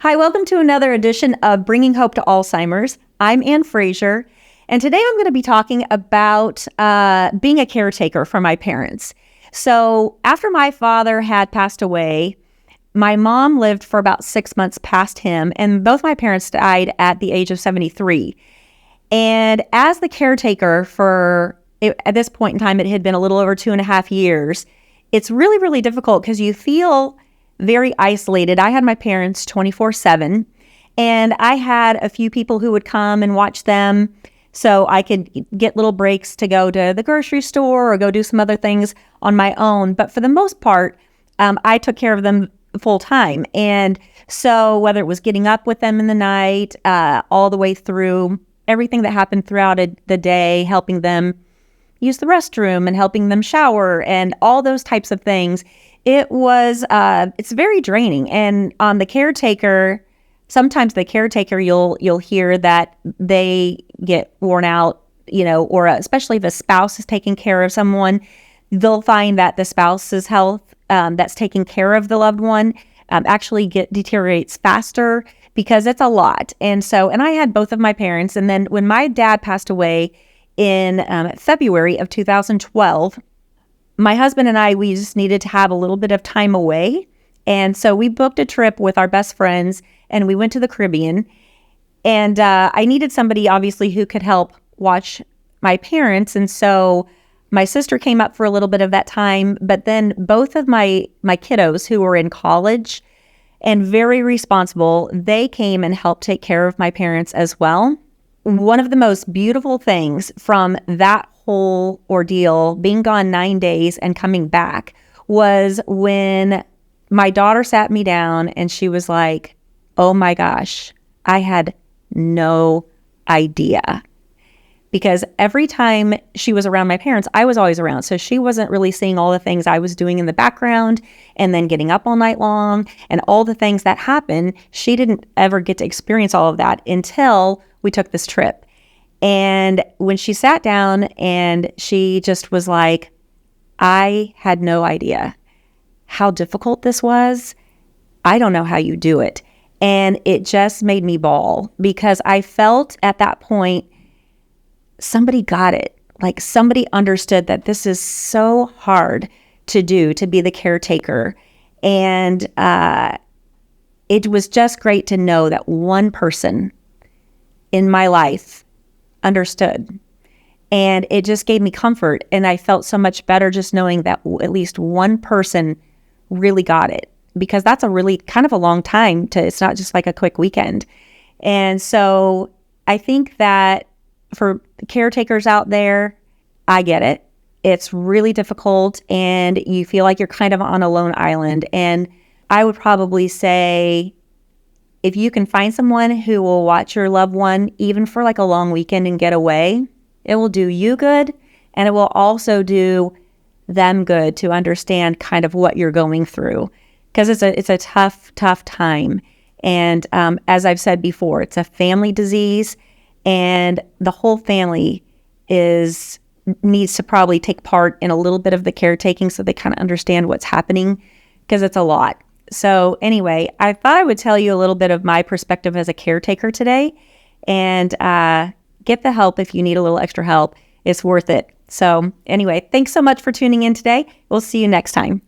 Hi, welcome to another edition of Bringing Hope to Alzheimer's. I'm Ann Fraser, and today I'm going to be talking about being a caretaker for my parents. So after my father had passed away, my mom lived for about 6 months past him, and both my parents died at the age of 73. And as the caretaker at this point in time, it had been a little over 2.5 years, it's really, really difficult because you feel very isolated. I had my parents 24/7, and I had a few people who would come and watch them so I could get little breaks to go to the grocery store or go do some other things on my own. But for the most part, I took care of them full time. And so whether it was getting up with them in the night, all the way through everything that happened throughout the day, helping them use the restroom and helping them shower and all those types of things, it's very draining. And on the caretaker, sometimes the caretaker, you'll hear that they get worn out, or especially if a spouse is taking care of someone, they'll find that the spouse's health that's taking care of the loved one actually deteriorates faster because it's a lot. And I had both of my parents. And then when my dad passed away in February of 2012, my husband and we just needed to have a little bit of time away. And so we booked a trip with our best friends and we went to the Caribbean. And I needed somebody, obviously, who could help watch my parents. And so my sister came up for a little bit of that time. But then both of my kiddos who were in college and very responsible, they came and helped take care of my parents as well. One of the most beautiful things from that whole ordeal, being gone 9 days and coming back, was when my daughter sat me down and she was like, "Oh my gosh, I had no idea." Because every time she was around my parents, I was always around. So she wasn't really seeing all the things I was doing in the background and then getting up all night long and all the things that happened. She didn't ever get to experience all of that until we took this trip. And when she sat down and she just was like, "I had no idea how difficult this was. I don't know how you do it." And it just made me bawl because I felt at that point, somebody got it. Like somebody understood that this is so hard to do, to be the caretaker. And it was just great to know that one person in my life understood. And it just gave me comfort. And I felt so much better just knowing that at least one person really got it, because that's a really kind of a long time it's not just like a quick weekend. And so I think that for the caretakers out there, I get it. It's really difficult and you feel like you're kind of on a lone island. And I would probably say, if you can find someone who will watch your loved one, even for like a long weekend and get away, it will do you good. And it will also do them good to understand kind of what you're going through. Because it's a tough time. And as I've said before, it's a family disease. And the whole family needs to probably take part in a little bit of the caretaking so they kind of understand what's happening, because it's a lot. So anyway, I thought I would tell you a little bit of my perspective as a caretaker today, and get the help if you need a little extra help. It's worth it. So anyway, thanks so much for tuning in today. We'll see you next time.